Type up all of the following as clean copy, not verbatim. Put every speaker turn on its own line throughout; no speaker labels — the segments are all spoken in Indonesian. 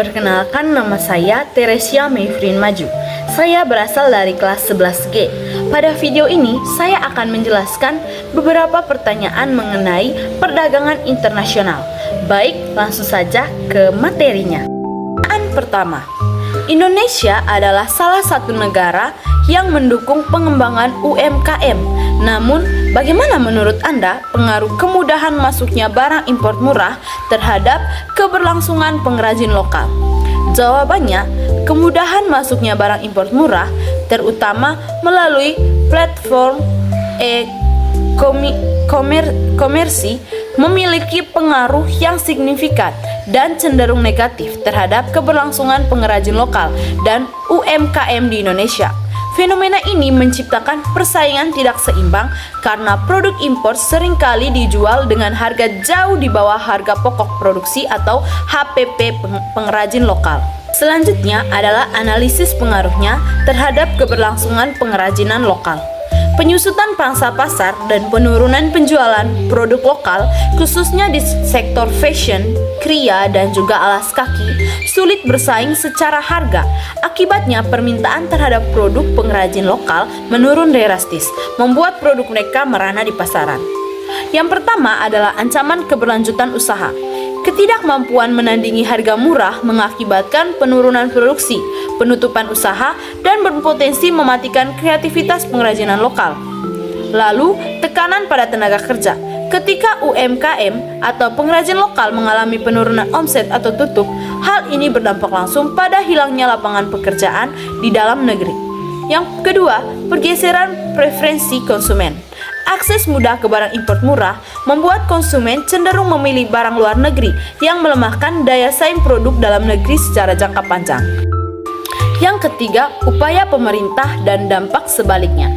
Perkenalkan, nama saya Teresia Mayfrin Maju. Saya berasal dari kelas 11G. Pada video ini, saya akan menjelaskan beberapa pertanyaan mengenai perdagangan internasional. Baik, langsung saja ke materinya. Pertanyaan pertama, Indonesia adalah salah satu negara yang mendukung pengembangan UMKM. Namun, bagaimana menurut Anda pengaruh kemudahan masuknya barang impor murah terhadap keberlangsungan pengrajin lokal? Jawabannya, kemudahan masuknya barang impor murah terutama melalui platform komersi memiliki pengaruh yang signifikan dan cenderung negatif terhadap keberlangsungan pengrajin lokal dan UMKM di Indonesia. Fenomena ini menciptakan persaingan tidak seimbang karena produk impor seringkali dijual dengan harga jauh di bawah harga pokok produksi atau HPP pengrajin lokal. Selanjutnya adalah analisis pengaruhnya terhadap keberlangsungan pengrajinan lokal. Penyusutan pangsa pasar dan penurunan penjualan produk lokal, khususnya di sektor fashion, kria, dan juga alas kaki, sulit bersaing secara harga. Akibatnya, permintaan terhadap produk pengrajin lokal menurun drastis, membuat produk mereka merana di pasaran. Yang pertama adalah ancaman keberlanjutan usaha. Ketidakmampuan menandingi harga murah mengakibatkan penurunan produksi, penutupan usaha, dan berpotensi mematikan kreativitas pengrajinan lokal. Lalu, tekanan pada tenaga kerja. Ketika UMKM atau pengrajin lokal mengalami penurunan omset atau tutup, hal ini berdampak langsung pada hilangnya lapangan pekerjaan di dalam negeri. Yang kedua, pergeseran preferensi konsumen. Akses mudah ke barang impor murah membuat konsumen cenderung memilih barang luar negeri yang melemahkan daya saing produk dalam negeri secara jangka panjang. Yang ketiga, upaya pemerintah dan dampak sebaliknya.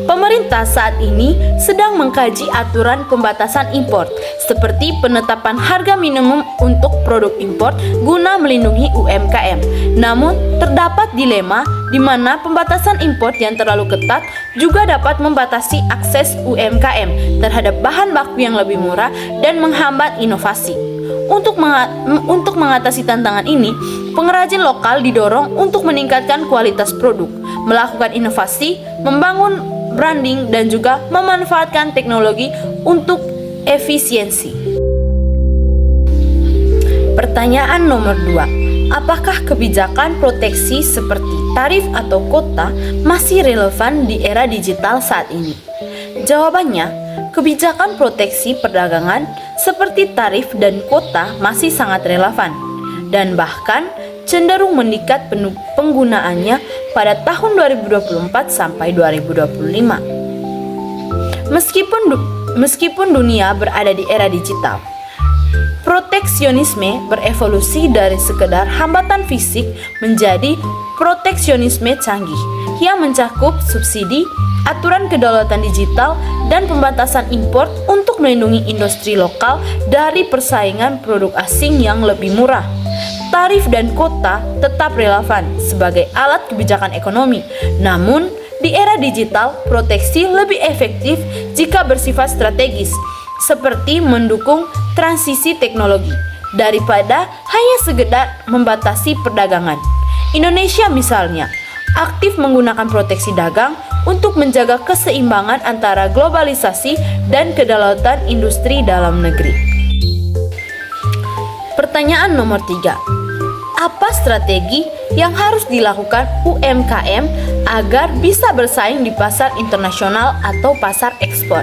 Pemerintah saat ini sedang mengkaji aturan pembatasan impor, seperti penetapan harga minimum untuk produk impor guna melindungi UMKM. Namun, terdapat dilema di mana pembatasan impor yang terlalu ketat juga dapat membatasi akses UMKM terhadap bahan baku yang lebih murah dan menghambat inovasi. Untuk mengatasi tantangan ini, pengrajin lokal didorong untuk meningkatkan kualitas produk, melakukan inovasi, membangun branding, dan juga memanfaatkan teknologi untuk efisiensi. Pertanyaan nomor 2. Apakah kebijakan proteksi seperti tarif atau kuota masih relevan di era digital saat ini? Jawabannya, kebijakan proteksi perdagangan seperti tarif dan kuota masih sangat relevan dan bahkan cenderung meningkat penggunaannya pada tahun 2024 sampai 2025. Meskipun dunia berada di era digital, proteksionisme berevolusi dari sekedar hambatan fisik menjadi proteksionisme canggih yang mencakup subsidi, aturan kedaulatan digital, dan pembatasan impor untuk melindungi industri lokal dari persaingan produk asing yang lebih murah. Tarif dan kuota tetap relevan sebagai alat kebijakan ekonomi. Namun, di era digital, proteksi lebih efektif jika bersifat strategis, seperti mendukung transisi teknologi, daripada hanya sekedar membatasi perdagangan. Indonesia misalnya, aktif menggunakan proteksi dagang untuk menjaga keseimbangan antara globalisasi dan kedaulatan industri dalam negeri. Pertanyaan nomor 3. Apa strategi yang harus dilakukan UMKM agar bisa bersaing di pasar internasional atau pasar ekspor?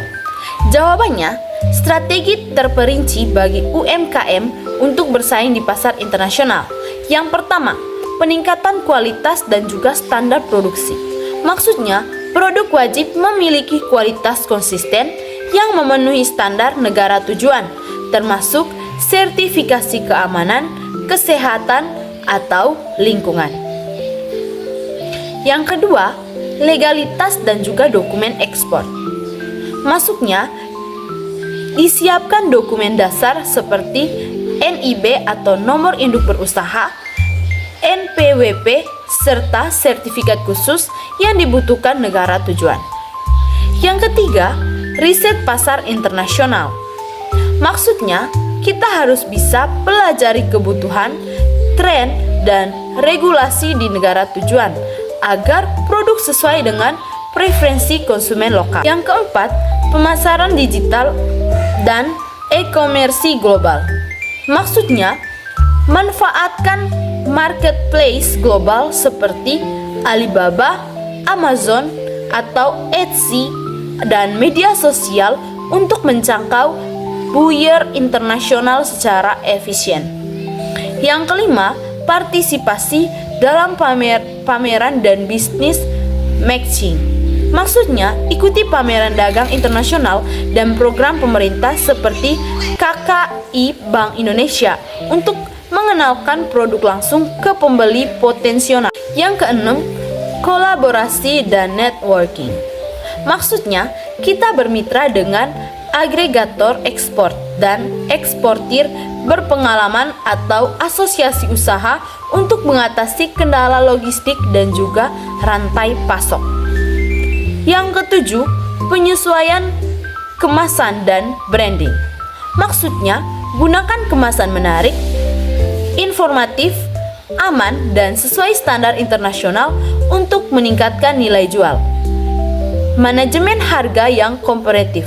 Jawabannya, strategi terperinci bagi UMKM untuk bersaing di pasar internasional. Yang pertama, peningkatan kualitas dan juga standar produksi. Maksudnya, produk wajib memiliki kualitas konsisten yang memenuhi standar negara tujuan, termasuk sertifikasi keamanan, kesehatan, atau lingkungan. Yang kedua, legalitas dan juga dokumen ekspor. Masuknya, disiapkan dokumen dasar seperti NIB atau nomor induk berusaha, NPWP, serta sertifikat khusus yang dibutuhkan negara tujuan. Yang ketiga, riset pasar internasional. Maksudnya, kita harus bisa pelajari kebutuhan, tren, dan regulasi di negara tujuan agar produk sesuai dengan preferensi konsumen lokal. Yang keempat, pemasaran digital dan e-commerce global. Maksudnya, manfaatkan marketplace global seperti Alibaba, Amazon, atau Etsy dan media sosial untuk menjangkau buyer internasional secara efisien. Yang kelima, partisipasi dalam pameran dan bisnis matching. Maksudnya, ikuti pameran dagang internasional dan program pemerintah seperti KKI Bank Indonesia untuk mengenalkan produk langsung ke pembeli potensial. Yang keenam, kolaborasi dan networking. Maksudnya, kita bermitra dengan agregator ekspor dan eksportir berpengalaman atau asosiasi usaha untuk mengatasi kendala logistik dan juga rantai pasok. Yang ketujuh, penyesuaian kemasan dan branding. Maksudnya, gunakan kemasan menarik, informatif, aman, dan sesuai standar internasional untuk meningkatkan nilai jual. Manajemen harga yang kompetitif.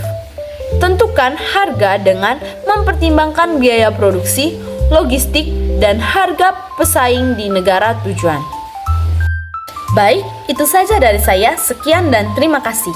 Tentukan harga dengan mempertimbangkan biaya produksi, logistik, dan harga pesaing di negara tujuan. Baik, itu saja dari saya. Sekian dan terima kasih.